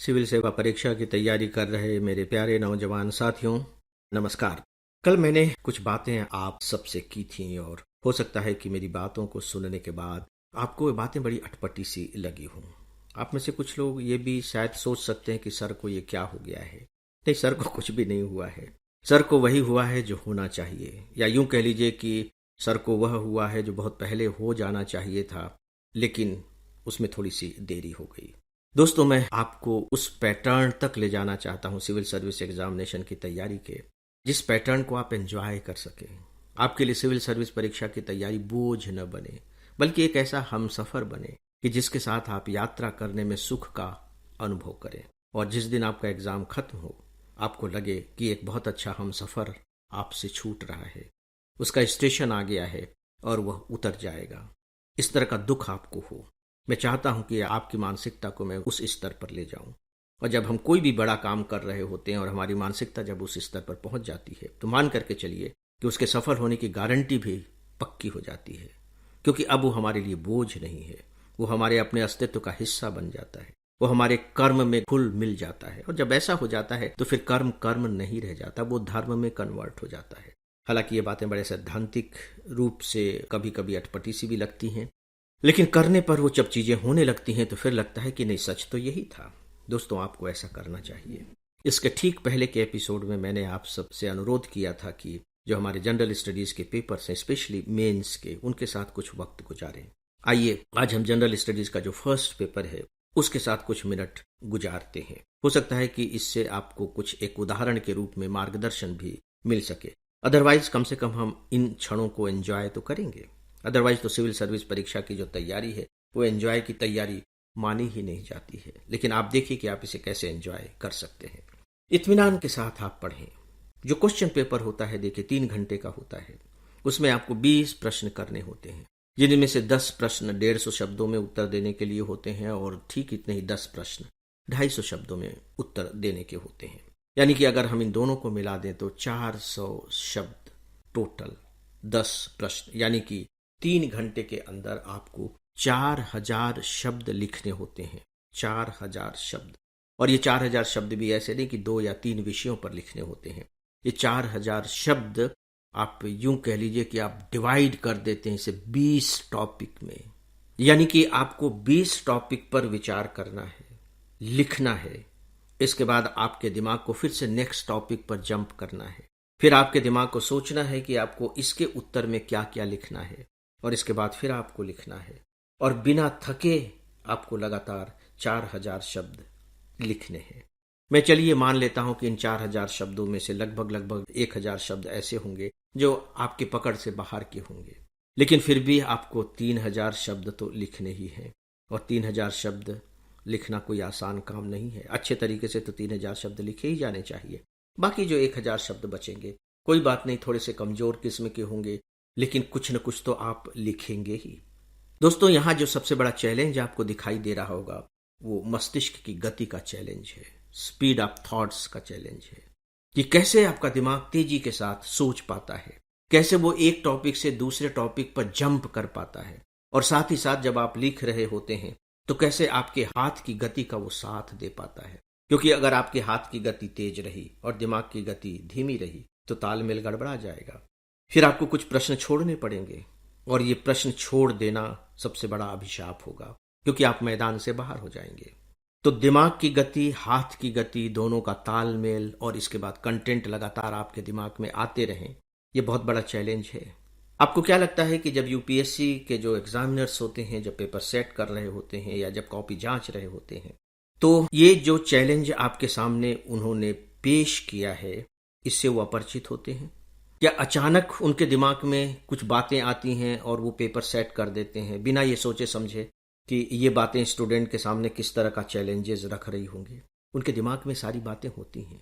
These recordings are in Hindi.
सिविल सेवा परीक्षा की तैयारी कर रहे मेरे प्यारे नौजवान साथियों, नमस्कार। कल मैंने कुछ बातें आप सबसे की थी और हो सकता है कि मेरी बातों को सुनने के बाद आपको ये बातें बड़ी अटपटी सी लगी हों। आप में से कुछ लोग ये भी शायद सोच सकते हैं कि सर को ये क्या हो गया है। नहीं, सर को कुछ भी नहीं हुआ है। सर को वही हुआ है जो होना चाहिए, या यूं कह लीजिए कि सर को वह हुआ है जो बहुत पहले हो जाना चाहिए था, लेकिन उसमें थोड़ी सी देरी हो गई। दोस्तों, मैं आपको उस पैटर्न तक ले जाना चाहता हूं सिविल सर्विस एग्जामिनेशन की तैयारी के, जिस पैटर्न को आप एंजॉय कर सकें। आपके लिए सिविल सर्विस परीक्षा की तैयारी बोझ न बने, बल्कि एक ऐसा हमसफर बने कि जिसके साथ आप यात्रा करने में सुख का अनुभव करें, और जिस दिन आपका एग्जाम खत्म हो आपको लगे कि एक बहुत अच्छा हमसफर आपसे छूट रहा है, उसका स्टेशन आ गया है और वह उतर जाएगा। इस तरह का दुख आपको हो। मैं चाहता हूं कि आपकी मानसिकता को मैं उस स्तर पर ले जाऊं, और जब हम कोई भी बड़ा काम कर रहे होते हैं और हमारी मानसिकता जब उस स्तर पर पहुंच जाती है, तो मान करके चलिए कि उसके सफल होने की गारंटी भी पक्की हो जाती है, क्योंकि अब वो हमारे लिए बोझ नहीं है, वो हमारे अपने अस्तित्व का हिस्सा बन जाता है, वो हमारे कर्म में घुल मिल जाता है। और जब ऐसा हो जाता है तो फिर कर्म कर्म नहीं रह जाता, वो धर्म में कन्वर्ट हो जाता है। हालांकि ये बातें बड़े सैद्धांतिक रूप से कभी कभी अटपटी सी भी लगती हैं, लेकिन करने पर वो जब चीजें होने लगती हैं तो फिर लगता है कि नहीं, सच तो यही था। दोस्तों, आपको ऐसा करना चाहिए। इसके ठीक पहले के एपिसोड में मैंने आप सबसे अनुरोध किया था कि जो हमारे जनरल स्टडीज के पेपर्स हैं, स्पेशली मेंस के, उनके साथ कुछ वक्त गुजारें। आइए आज हम जनरल स्टडीज का जो फर्स्ट पेपर है उसके साथ कुछ मिनट गुजारते हैं। हो सकता है कि इससे आपको कुछ एक उदाहरण के रूप में मार्गदर्शन भी मिल सके। अदरवाइज कम से कम हम इन क्षणों को एंजॉय तो करेंगे। अदरवाइज तो सिविल सर्विस परीक्षा की जो तैयारी है वो एंजॉय की तैयारी मानी ही नहीं जाती है। लेकिन आप देखिए कि आप इसे कैसे एंजॉय कर सकते हैं। इत्मीनान के साथ आप पढ़ें। जो क्वेश्चन पेपर होता है, देखिए 3 घंटे का होता है। उसमें आपको 20 प्रश्न करने होते हैं, जिनमें से 10 प्रश्न 150 शब्दों में उत्तर देने के लिए होते हैं, और ठीक इतने ही 10 प्रश्न 250 शब्दों में उत्तर देने के होते हैं। यानी कि अगर हम इन दोनों को मिला दें तो 400 शब्द टोटल 10 प्रश्न, यानी कि 3 घंटे के अंदर आपको 4000 शब्द लिखने होते हैं। 4000 शब्द। और ये 4000 शब्द भी ऐसे नहीं कि 2 या 3 विषयों पर लिखने होते हैं। ये 4000 शब्द आप यूं कह लीजिए कि आप डिवाइड कर देते हैं इसे 20 टॉपिक में। यानी कि आपको 20 टॉपिक पर विचार करना है, लिखना है। इसके बाद आपके दिमाग को फिर से नेक्स्ट टॉपिक पर जंप करना है। फिर आपके दिमाग को सोचना है कि आपको इसके उत्तर में क्या क्या लिखना है, और इसके बाद फिर आपको लिखना है, और बिना थके आपको लगातार 4000 शब्द लिखने हैं। मैं चलिए मान लेता हूं कि इन 4000 शब्दों में से लगभग 1000 शब्द ऐसे होंगे जो आपकी पकड़ से बाहर के होंगे, लेकिन फिर भी आपको 3000 शब्द तो लिखने ही हैं। और 3000 शब्द लिखना कोई आसान काम नहीं है। अच्छे तरीके से तो 3000 शब्द लिखे ही जाने चाहिए। बाकी जो 1000 शब्द बचेंगे, कोई बात नहीं, थोड़े से कमजोर किस्म के होंगे, लेकिन कुछ न कुछ तो आप लिखेंगे ही। दोस्तों, यहां जो सबसे बड़ा चैलेंज आपको दिखाई दे रहा होगा वो मस्तिष्क की गति का चैलेंज है, स्पीड ऑफ थॉट्स का चैलेंज है, कि कैसे आपका दिमाग तेजी के साथ सोच पाता है, कैसे वो एक टॉपिक से दूसरे टॉपिक पर जंप कर पाता है, और साथ ही साथ जब आप लिख रहे होते हैं तो कैसे आपके हाथ की गति का वो साथ दे पाता है। क्योंकि अगर आपके हाथ की गति तेज रही और दिमाग की गति धीमी रही तो तालमेल गड़बड़ा जाएगा। फिर आपको कुछ प्रश्न छोड़ने पड़ेंगे, और ये प्रश्न छोड़ देना सबसे बड़ा अभिशाप होगा, क्योंकि आप मैदान से बाहर हो जाएंगे। तो दिमाग की गति, हाथ की गति, दोनों का तालमेल, और इसके बाद कंटेंट लगातार आपके दिमाग में आते रहें, ये बहुत बड़ा चैलेंज है। आपको क्या लगता है कि जब यूपीएससी के जो एग्जामिनर्स होते हैं, जब पेपर सेट कर रहे होते हैं या जब कॉपी जांच रहे होते हैं, तो ये जो चैलेंज आपके सामने उन्होंने पेश किया है, इससे वो अपरिचित होते हैं? या अचानक उनके दिमाग में कुछ बातें आती हैं और वो पेपर सेट कर देते हैं बिना ये सोचे समझे कि ये बातें स्टूडेंट के सामने किस तरह का चैलेंजेस रख रही होंगी? उनके दिमाग में सारी बातें होती हैं,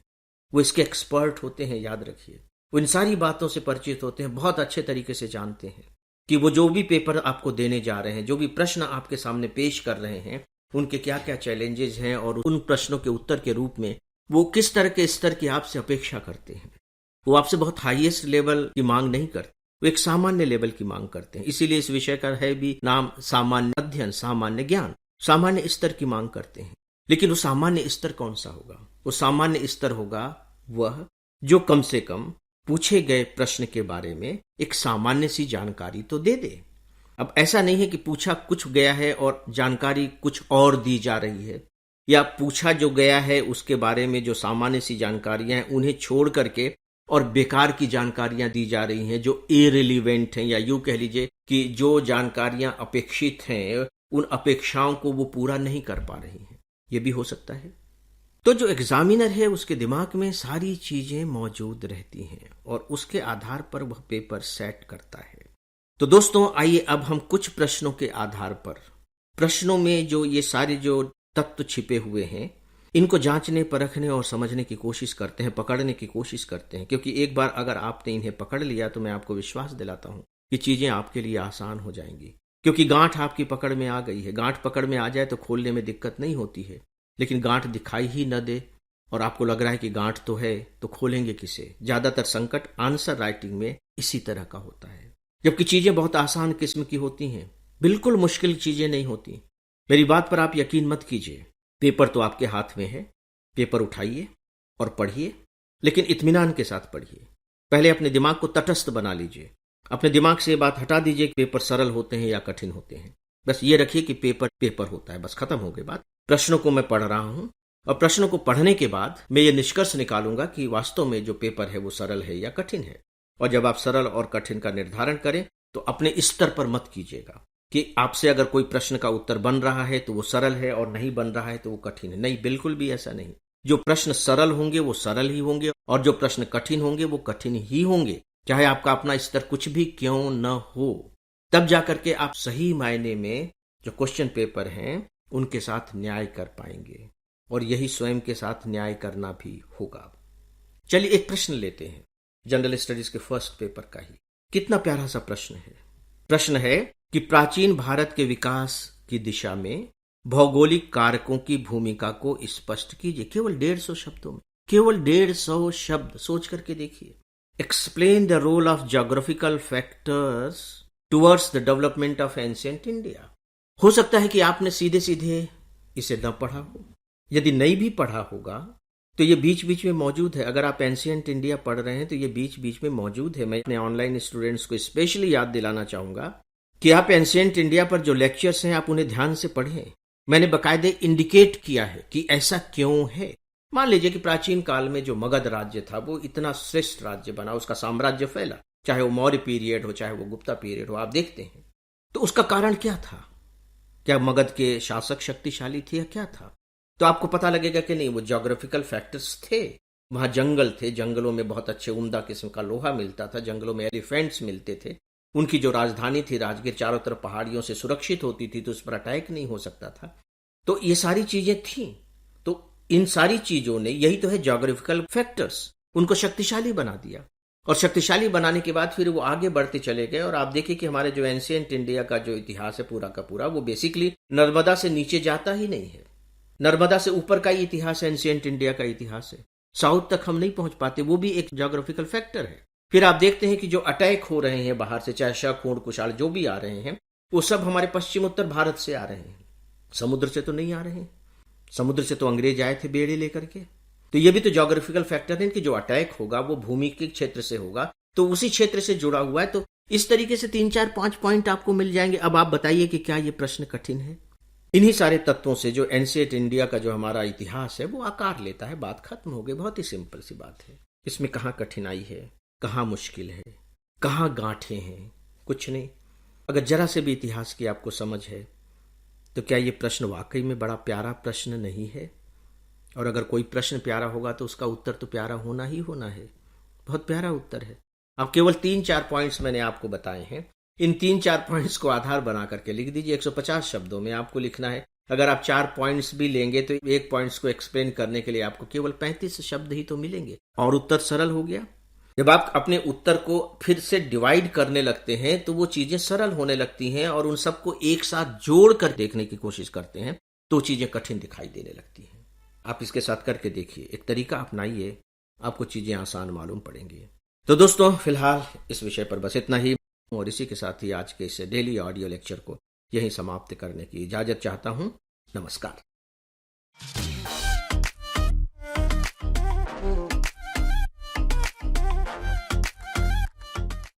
वो इसके एक्सपर्ट होते हैं, याद रखिए। वो इन सारी बातों से परिचित होते हैं, बहुत अच्छे तरीके से जानते हैं कि वो जो भी पेपर आपको देने जा रहे हैं, जो भी प्रश्न आपके सामने पेश कर रहे हैं, उनके क्या क्या चैलेंजेस हैं, और उन प्रश्नों के उत्तर के रूप में वो किस तरह के स्तर की आपसे अपेक्षा करते हैं। वो आपसे बहुत हाईएस्ट लेवल की मांग नहीं करते, वो एक सामान्य लेवल की मांग करते हैं। इसीलिए इस विषय का है भी नाम सामान्य अध्ययन, सामान्य ज्ञान, सामान्य स्तर की मांग करते हैं। लेकिन वो सामान्य स्तर कौन सा होगा? वो सामान्य स्तर होगा वह जो कम से कम पूछे गए प्रश्न के बारे में एक सामान्य सी जानकारी तो दे दे। अब ऐसा नहीं है कि पूछा कुछ गया है और जानकारी कुछ और दी जा रही है, या पूछा जो गया है उसके बारे में जो सामान्य सी जानकारियां हैं उन्हें छोड़ करके और बेकार की जानकारियां दी जा रही हैं जो इररिलेवेंट हैं, या यूं कह लीजिए कि जो जानकारियां अपेक्षित हैं उन अपेक्षाओं को वो पूरा नहीं कर पा रही हैं। ये भी हो सकता है। तो जो एग्जामिनर है उसके दिमाग में सारी चीजें मौजूद रहती हैं और उसके आधार पर वह पेपर सेट करता है। तो दोस्तों आइए अब हम कुछ प्रश्नों के आधार पर, प्रश्नों में जो ये सारे जो तत्व छिपे हुए हैं, इनको जांचने, परखने और समझने की कोशिश करते हैं, पकड़ने की कोशिश करते हैं। क्योंकि एक बार अगर आपने इन्हें पकड़ लिया तो मैं आपको विश्वास दिलाता हूं कि चीजें आपके लिए आसान हो जाएंगी। क्योंकि गांठ आपकी पकड़ में आ गई है। गांठ पकड़ में आ जाए तो खोलने में दिक्कत नहीं होती है, लेकिन गांठ दिखाई ही न दे और आपको लग रहा है कि गांठ तो है, तो खोलेंगे किसे? ज्यादातर संकट आंसर राइटिंग में इसी तरह का होता है। जबकि चीजें बहुत आसान किस्म की होती हैं, बिल्कुल मुश्किल चीजें नहीं होती। मेरी बात पर आप यकीन मत कीजिए। पेपर तो आपके हाथ में है, पेपर उठाइए और पढ़िए, लेकिन इत्मीनान के साथ पढ़िए। पहले अपने दिमाग को तटस्थ बना लीजिए। अपने दिमाग से ये बात हटा दीजिए कि पेपर सरल होते हैं या कठिन होते हैं। बस ये रखिए कि पेपर पेपर होता है, बस खत्म हो गई बात। प्रश्नों को मैं पढ़ रहा हूं और प्रश्नों को पढ़ने के बाद मैं ये निष्कर्ष निकालूंगा कि वास्तव में जो पेपर है वो सरल है या कठिन है। और जब आप सरल और कठिन का निर्धारण करें तो अपने स्तर पर मत कीजिएगा कि आपसे अगर कोई प्रश्न का उत्तर बन रहा है तो वो सरल है और नहीं बन रहा है तो वो कठिन है। नहीं, बिल्कुल भी ऐसा नहीं। जो प्रश्न सरल होंगे वो सरल ही होंगे और जो प्रश्न कठिन होंगे वो कठिन ही होंगे, चाहे आपका अपना स्तर कुछ भी क्यों न हो। तब जाकर के आप सही मायने में जो क्वेश्चन पेपर हैं उनके साथ न्याय कर पाएंगे, और यही स्वयं के साथ न्याय करना भी होगा। चलिए एक प्रश्न लेते हैं, जनरल स्टडीज के फर्स्ट पेपर का ही। कितना प्यारा सा प्रश्न है। प्रश्न है कि प्राचीन भारत के विकास की दिशा में भौगोलिक कारकों की भूमिका को स्पष्ट कीजिए। केवल 150 शब्दों में, केवल 150 शब्द, सोच करके देखिए। Explain the role of geographical factors towards the development of ancient India. हो सकता है कि आपने सीधे सीधे इसे न पढ़ा हो। यदि नहीं भी पढ़ा होगा तो ये बीच बीच में मौजूद है। अगर आप एंशिएंट इंडिया पढ़ रहे हैं तो ये बीच बीच में मौजूद है। मैं अपने ऑनलाइन स्टूडेंट्स को स्पेशली याद दिलाना चाहूंगा कि आप एंशिएंट इंडिया पर जो लेक्चर्स हैं आप उन्हें ध्यान से पढ़ें। मैंने बाकायदे इंडिकेट किया है कि ऐसा क्यों है। मान लीजिए कि प्राचीन काल में जो मगध राज्य था वो इतना श्रेष्ठ राज्य बना, उसका साम्राज्य फैला, चाहे वो मौर्य पीरियड हो चाहे वो गुप्ता पीरियड हो, आप देखते हैं। तो उसका कारण क्या था? क्या मगध के शासक शक्तिशाली थे या क्या था? तो आपको पता लगेगा कि नहीं, वो ज्योग्राफिकल फैक्टर्स थे। वहां जंगल थे, जंगलों में बहुत अच्छे उम्दा किस्म का लोहा मिलता था, जंगलों में एलिफेंट्स मिलते थे। उनकी जो राजधानी थी राजगीर चारों तरफ पहाड़ियों से सुरक्षित होती थी, तो उस पर अटैक नहीं हो सकता था। तो ये सारी चीजें थी। तो इन सारी चीजों ने, यही तो है ज्योग्राफिकल फैक्टर्स, उनको शक्तिशाली बना दिया। और शक्तिशाली बनाने के बाद फिर वो आगे बढ़ते चले गए। और आप देखिए कि हमारे जो एंशिएंट इंडिया का जो इतिहास है पूरा का पूरा, वो बेसिकली नर्मदा से नीचे जाता ही नहीं है। नर्मदा से ऊपर का ही इतिहास एंशिएंट इंडिया का इतिहास है। साउथ तक हम नहीं पहुंच पाते, वो भी एक ज्योग्राफिकल फैक्टर है। फिर आप देखते हैं कि जो अटैक हो रहे हैं बाहर से, चाहे शक, खूंट, कुशाल जो भी आ रहे हैं, वो सब हमारे पश्चिम उत्तर भारत से आ रहे हैं। समुद्र से तो नहीं आ रहे हैं। समुद्र से तो अंग्रेज आए थे बेड़े लेकर के। तो ये भी तो ज्योग्राफिकल फैक्टर है कि जो अटैक होगा वो भूमि के क्षेत्र से होगा, तो उसी क्षेत्र से जुड़ा हुआ है। तो इस तरीके से 3, 4, 5 पॉइंट आपको मिल जाएंगे। अब आप बताइए कि क्या ये प्रश्न कठिन है? इन्हीं सारे तत्वों से जो एंशिएंट इंडिया का जो हमारा इतिहास है वो आकार लेता है। बात खत्म हो गई। बहुत ही सिंपल सी बात है। इसमें कहाँ कठिनाई है, कहाँ मुश्किल है, कहाँ गांठें हैं? कुछ नहीं। अगर जरा से भी इतिहास की आपको समझ है तो क्या ये प्रश्न वाकई में बड़ा प्यारा प्रश्न नहीं है? और अगर कोई प्रश्न प्यारा होगा तो उसका उत्तर तो प्यारा होना ही होना है। बहुत प्यारा उत्तर है। अब केवल 3-4 पॉइंट्स मैंने आपको बताए हैं। इन 3-4 पॉइंट्स को आधार बना करके लिख दीजिए। 150 शब्दों में आपको लिखना है। अगर आप 4 पॉइंट्स भी लेंगे तो एक पॉइंट्स को एक्सप्लेन करने के लिए आपको केवल 35 शब्द ही तो मिलेंगे और उत्तर सरल हो गया। जब आप अपने उत्तर को फिर से डिवाइड करने लगते हैं तो वो चीजें सरल होने लगती हैं, और उन सबको एक साथ जोड़ कर देखने की कोशिश करते हैं तो चीजें कठिन दिखाई देने लगती हैं। आप इसके साथ करके देखिए, एक तरीका अपनाइए, आपको चीजें आसान मालूम पड़ेंगी। तो दोस्तों फिलहाल इस विषय पर बस इतना ही, और इसी के साथ ही आज के इस डेली ऑडियो लेक्चर को यहीं समाप्त करने की इजाजत चाहता हूं। नमस्कार।